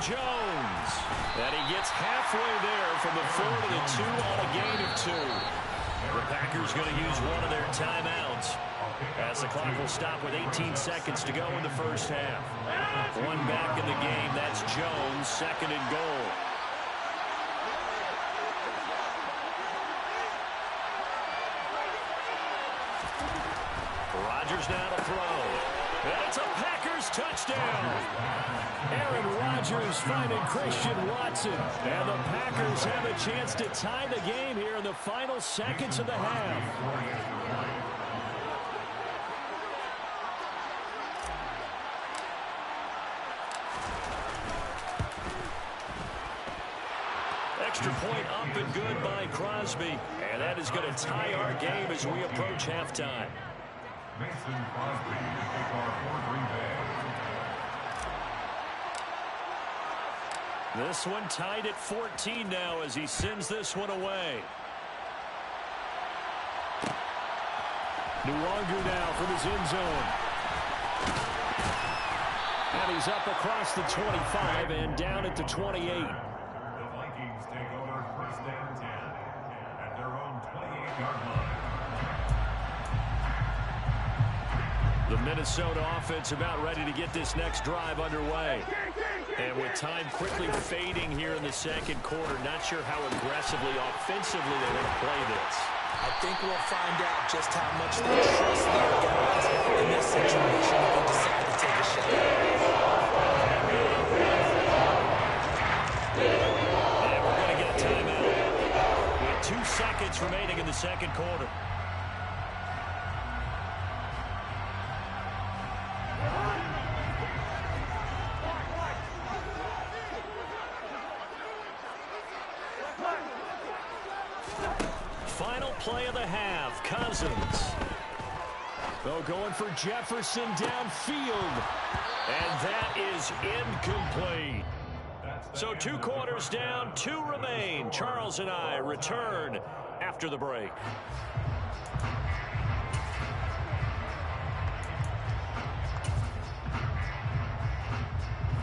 Jones. And he gets halfway there from the 4 to the 2 on a gain of 2. The Packers going to use one of their timeouts as the clock will stop with 18 seconds to go in the first half. One back in the game. That's Jones, 2nd and goal. Rodgers now to throw. And it's a Packers touchdown. Aaron Rodgers finding Christian Watson. And the Packers have a chance to tie the game here in the final seconds of the half. Extra point up and good by Crosby. And that is going to tie our game as we approach halftime. Mason Crosby to kick off for Green Bay. This one tied at 14 now as he sends this one away. Nwangu now from his end zone. And he's up across the 25 and down at the 28. The Vikings take over 1st and 10 at their own 28-yard line. The Minnesota offense about ready to get this next drive underway. And with time quickly fading here in the second quarter, not sure how aggressively, offensively they want to play this. I think we'll find out just how much they trust their guys in this situation if they decide to take a shot. And we're going to get a timeout with 2 seconds remaining in the second quarter. Final play of the half, Cousins. Oh, going for Jefferson downfield. And that is incomplete. So 2 quarters down, 2 remain. Charles and I return after the break.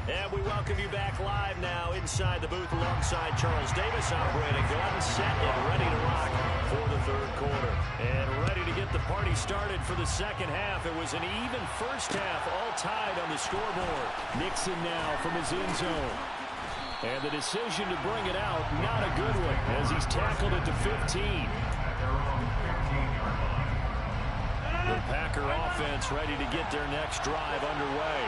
And we welcome you back live now inside the booth alongside Charles Davis. I'm Brandon Gordon, set and ready to rock for the third quarter. And ready to get the party started for the second half. It was an even first half, all tied on the scoreboard. Nixon now from his end zone. And the decision to bring it out, not a good one, as he's tackled at the 15. The Packer offense ready to get their next drive underway.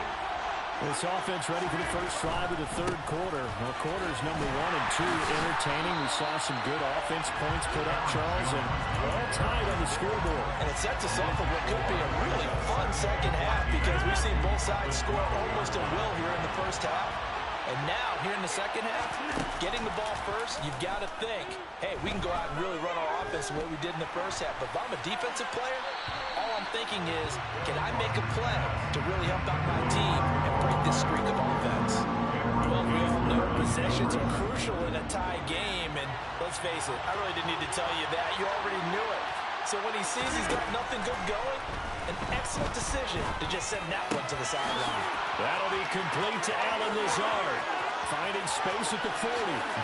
This offense ready for the first drive of the third quarter. Well, quarters number 1 and 2 entertaining. We saw some good offense points put up, Charles, and all tied on the scoreboard. And it sets us up for what could be a really fun second half because we've seen both sides score almost at will here in the first half. And now, here in the second half, getting the ball first, you've got to think, hey, we can go out and really run our offense the way we did in the first half. But if I'm a defensive player, all I'm thinking is, can I make a play to really help out my team and break this streak of offense? Well, we all know possessions are crucial in a tie game. And let's face it, I really didn't need to tell you that. You already knew it. So when he sees he's got nothing good going, an excellent decision to just send that one to the sideline. That'll be complete to Allen Lazard. Finding space at the 40.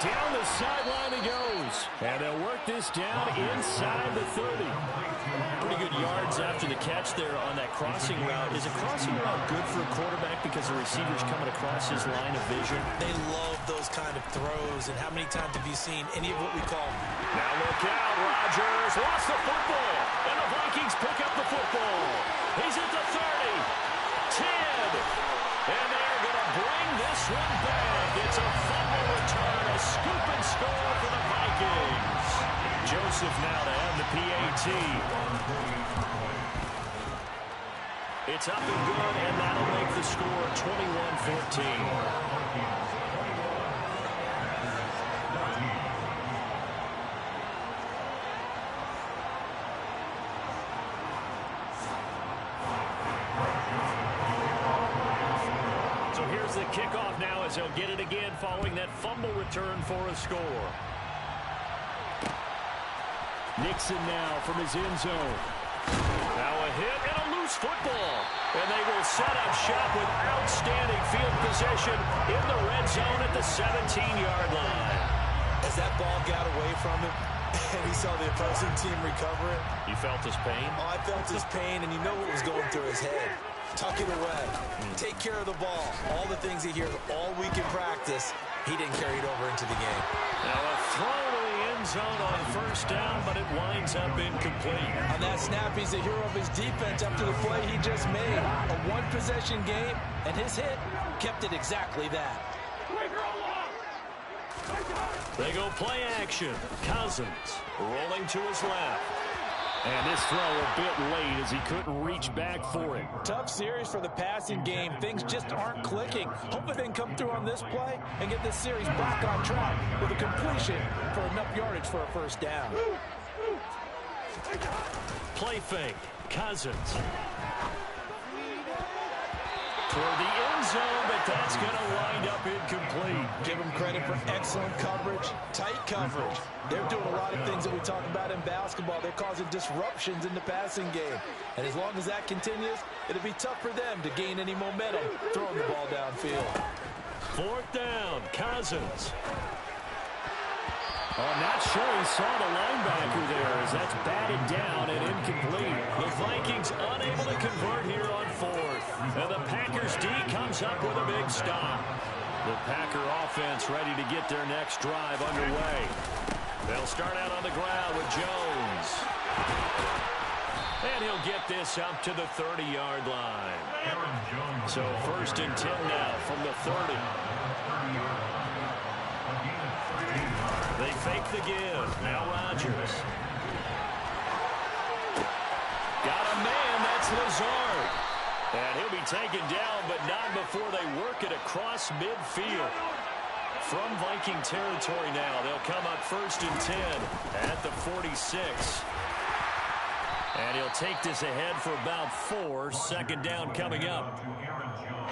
Down the sideline he goes. And they'll work this down inside the 30. Pretty good yards after the catch there on that crossing route. Is a crossing route good for a quarterback because the receiver's coming across his line of vision? They love those kind of throws. And how many times have you seen any of what we call... Now look out, Rodgers lost the football. And the Vikings pick up the football. He's at the 30. 10. And they're going to bring this one back. It's a fumble return, a scoop and score for the Vikings. Joseph now to have the PAT. It's up and good, and that'll make the score 21-14. The kickoff now as he'll get it again following that fumble return for a score. Nixon now from his end zone. Now a hit and a loose loose football. And they will set up shop with outstanding field position in the red zone at the 17-yard line. As that ball got away from him, and he saw the opposing team recover it. You felt his pain? Oh, I felt his pain, and you know what was going through his head. Tuck it away. Take care of the ball. All the things he hears all week in practice, he didn't carry it over into the game. Now a throw to the end zone on first down, but it winds up incomplete. On that snap, he's the hero of his defense after the play he just made. A one-possession game, and his hit kept it exactly that. They go play action. Cousins rolling to his left. And this throw a bit late as he couldn't reach back for it. Tough series for the passing game. Things just aren't clicking. Hopefully they can come through on this play and get this series back on track with a completion for enough yardage for a first down. Play fake. Cousins. Toward the end zone, but that's going to wind up incomplete. Give them credit for excellent coverage, tight coverage. They're doing a lot of things that we talk about in basketball. They're causing disruptions in the passing game. And as long as that continues, it'll be tough for them to gain any momentum throwing the ball downfield. Fourth down, Cousins. Oh, I'm not sure he saw the linebacker there as that's batted down and incomplete. The Vikings unable to convert here on fourth. And the Packers D comes up with a big stop. The Packer offense ready to get their next drive underway. They'll start out on the ground with Jones. And he'll get this up to the 30-yard line. So first and 10 now from the 30. They fake the give. Now RODGERS. Got a man. That's Lazard. And he'll be taken down, but not before they work it across midfield. From Viking territory now, they'll come up first and 10 at the 46. And he'll take this ahead for about 4. Second down coming up.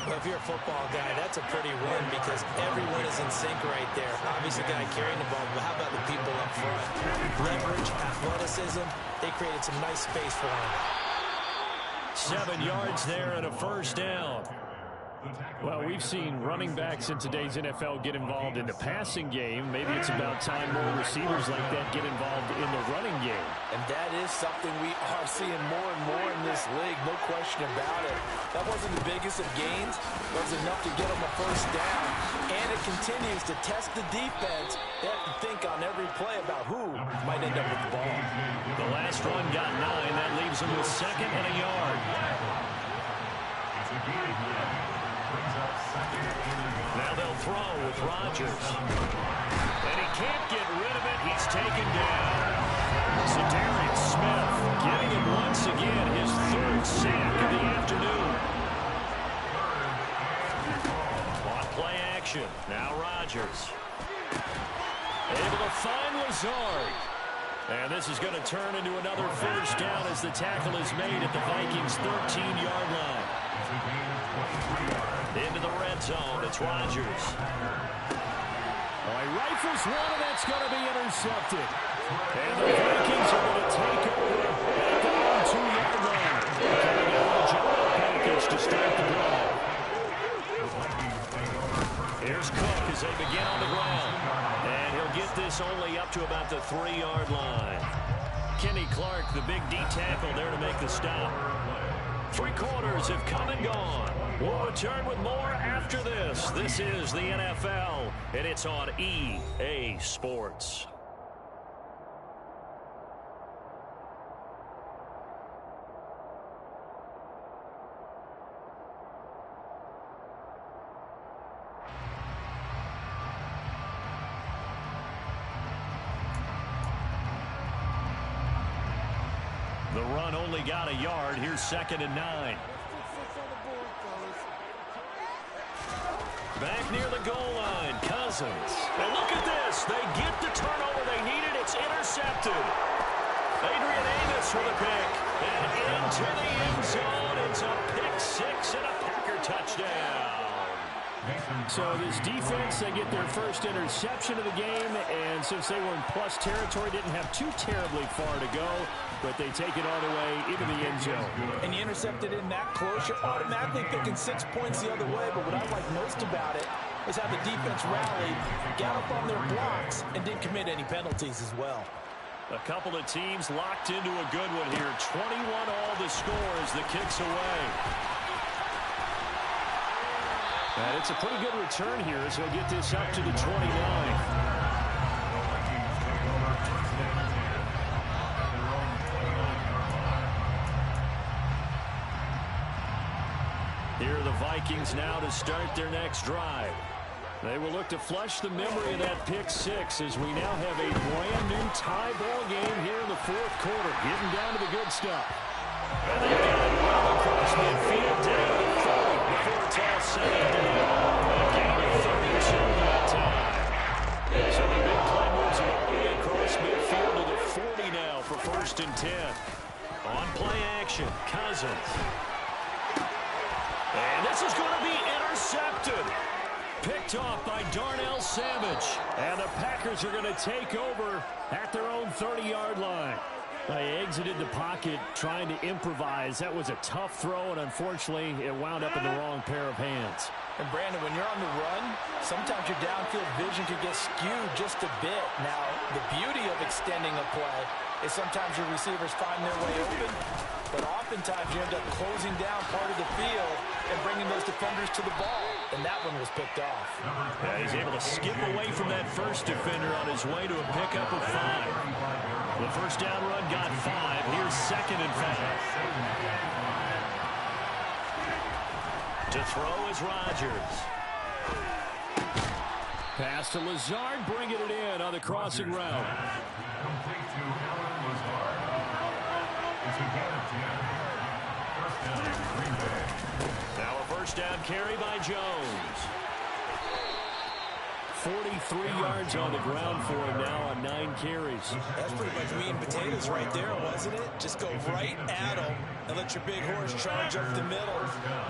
Well, if you're a football guy, that's a pretty win because everyone is in sync right there. Obviously, the guy carrying the ball, but how about the people up front? Leverage, athleticism, they created some nice space for him. 7 yards there and a first down. Well, we've seen running backs in today's NFL get involved in the passing game. Maybe it's about time more receivers like that get involved in the running game. And that is something we are seeing more and more in this league, no question about it. That wasn't the biggest of gains, but it was enough to get them a first down. And it continues to test the defense. They have to think on every play about who might end up with the ball. The last run got 9. That leaves them with second and a yard. Now they'll throw with RODGERS. And he can't get rid of it. He's taken down. Zadarius Smith getting him once again his 3rd sack of the afternoon. On play action. Now RODGERS. Able to find Lazard. And this is going to turn into another first down as the tackle is made at the Vikings' 13-yard line. Into the red zone, it's RODGERS. Oh, he rifles one, and that's going to be intercepted. And the Vikings are going to take over at the 2-yard line. Coming out of the jump package to start the drive. Here's Cook as they begin on the ground. And he'll get this only up to about the 3-yard line. Kenny Clark, the big D tackle there to make the stop. 3 quarters have come and gone. We'll return with more after this. This is the NFL, and it's on EA Sports. The run only got a yard. Here's 2nd and 9. Back near the goal line, Cousins. And look at this. They get the turnover they needed. It's intercepted. Adrian Amos with a pick. And into the end zone. It's a pick 6 and a Packer touchdown. So this defense, they get their first interception of the game, and since they were in plus territory, didn't have too terribly far to go, but they take it all the way into the end zone. And you intercepted in that close, you're automatically thinking 6 points the other way, but what I like most about it is how the defense rallied, got up on their blocks, and didn't commit any penalties as well. A couple of teams locked into a good one here. 21 all the score as the kick's away. And it's a pretty good return here as he'll get this up to the 29. Here are the Vikings now to start their next drive. They will look to flush the memory of that pick six as we now have a brand-new tie ball game here in the fourth quarter, getting down to the good stuff. And they got it well across midfield down to 40 before it's all said and done. A gain of 32 that time. So the big play moves it all the way across midfield to the 40 now for 1st and 10. On play action, Cousins. And this is going to be intercepted. Picked off by Darnell Savage. And the Packers are going to take over at their own 30-yard line. They exited the pocket trying to improvise. That was a tough throw, and unfortunately, it wound up in the wrong pair of hands. And Brandon, when you're on the run, sometimes your downfield vision could get skewed just a bit. Now, the beauty of extending a play is sometimes your receivers find their way open, but oftentimes you end up closing down part of the field and bringing those defenders to the ball, and that one was picked off. Yeah, he's able to skip away from that first defender on his way to a pickup of 5. The first down run got 5. Here's 2nd and 5. To throw is Rodgers. Pass to Lazard, bringing it in on the crossing route. Now a first down carry by Jones. 43 yards on the ground for him now on 9 carries. That's pretty much meat and potatoes right there, wasn't it? Just go right at him and let your big horse charge up the middle.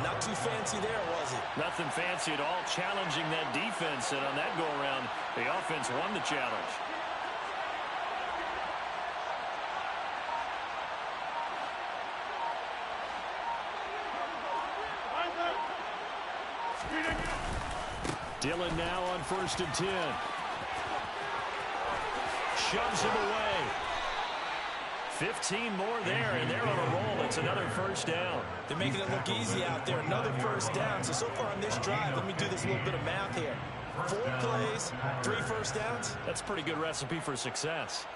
Not too fancy there, was it? Nothing fancy at all, challenging that defense, and on that go-around, the offense won the challenge. Dillon now on 1st and 10. Shoves him away. 15 more there, and they're on a roll. It's another first down. They're making it look easy out there. Another first down. So far on this drive, let me do this little bit of math here. 4 plays, 3 first downs. That's a pretty good recipe for success.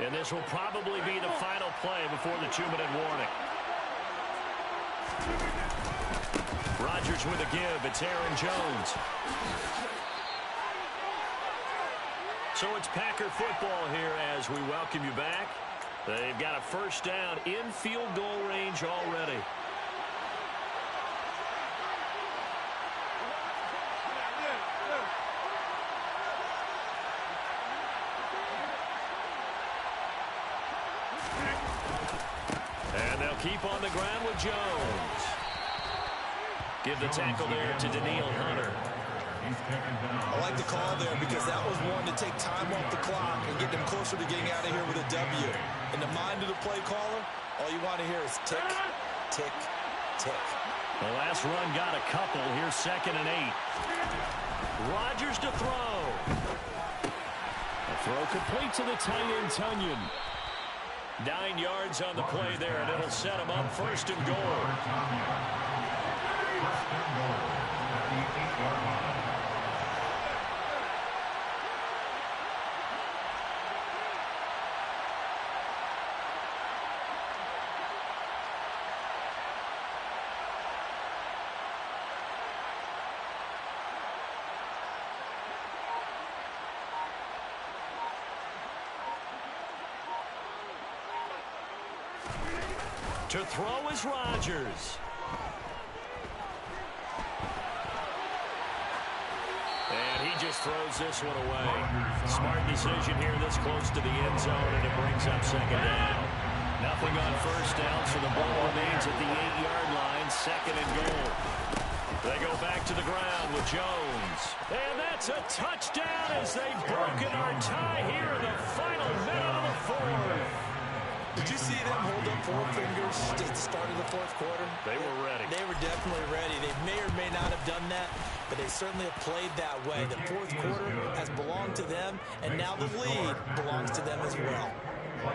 And this will probably be the final play before the 2-minute warning. Rodgers with a give. It's Aaron Jones. So it's Packer football here as we welcome you back. They've got a first down in field goal range already. And they'll keep on the ground with Jones. Give the tackle there to Daniil Hunter. I like the call there because that was one to take time off the clock and get them closer to getting out of here with a W. In the mind of the play caller, all you want to hear is tick, tick, tick. The last run got a couple. Here's 2nd and 8. Rodgers to throw. A throw complete to the tight end, Tunyon. 9 yards on the play there, and it'll set him up 1st and goal. To throw is Rodgers. And he just throws this one away. Smart decision here this close to the end zone, and it brings up 2nd down. Nothing on first down, so the ball remains at the 8-yard line, 2nd and goal. They go back to the ground with Jones. And that's a touchdown as they've broken our tie here in the final minute of the 4th. Did you see them hold up 4 fingers at the start of the 4th quarter? They were ready. They were definitely ready. They may or may not have done that, but they certainly have played that way. The 4th quarter has belonged to them, and now the lead belongs to them as well.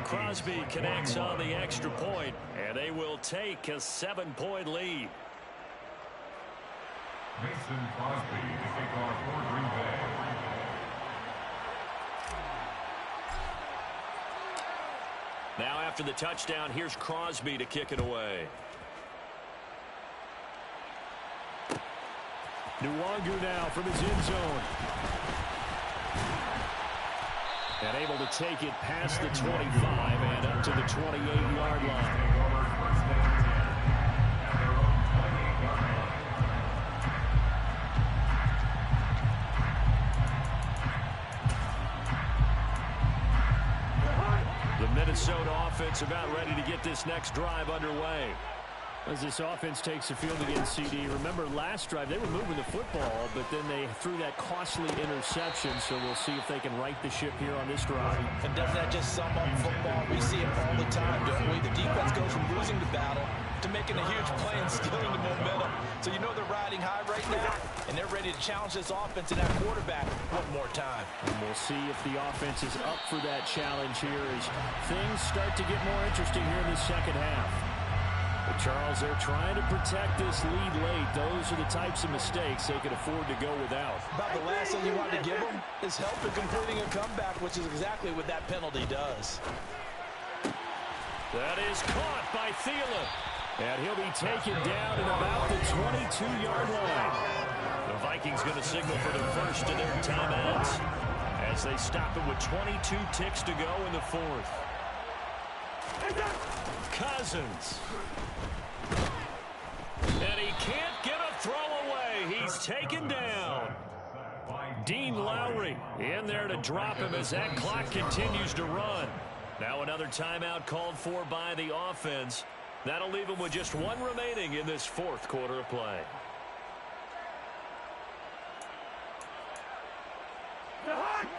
Crosby connects on the extra point, and they will take a 7-point lead. Mason Crosby to kick off for Green Bay. Now after the touchdown, here's Crosby to kick it away. Nwangu now from his end zone. And able to take it past the 25 and up to the 28-yard line. The Minnesota offense about ready to get this next drive underway. As this offense takes the field against CD, remember last drive they were moving the football, but then they threw that costly interception, so we'll see if they can right the ship here on this drive. And doesn't that just sum up football? We see it all the time, don't we? The defense goes from losing the battle to making a huge play and stealing the momentum. So you know they're riding high right now, and they're ready to challenge this offense and that quarterback one more time. And we'll see if the offense is up for that challenge here as things start to get more interesting here in the second half. But Charles, they're trying to protect this lead late. Those are the types of mistakes they can afford to go without. About the last thing you want to give them is help in completing a comeback, which is exactly what that penalty does. That is caught by Thielen. And he'll be taken down at about the 22-yard line. The Vikings going to signal for the first of their timeouts as they stop it with 22 ticks to go in the 4th. Cousins. And he can't get a throw away. He's taken down. Dean Lowry in there to drop him as that clock continues to run. Now another timeout called for by the offense. That'll leave him with just one remaining in this 4th quarter of play.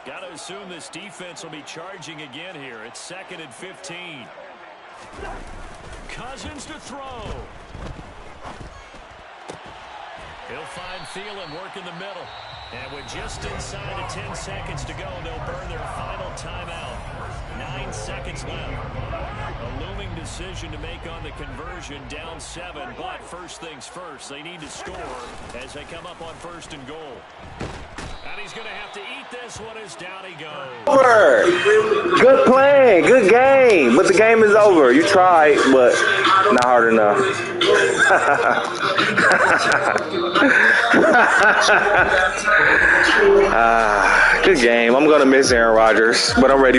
Got to assume this defense will be charging again here. It's 2nd and 15. Cousins to throw. He'll find Thielen working the middle. And with just inside of 10 seconds to go, they'll burn their final timeout. 9 seconds left. A looming decision to make on the conversion, down 7. But first things first, they need to score as they come up on 1st and goal. And he's going to have to eat this one as down he goes. Over. Good play, good game, but the game is over. You tried, but not hard enough. Good game. I'm going to miss Aaron Rodgers, but I'm ready for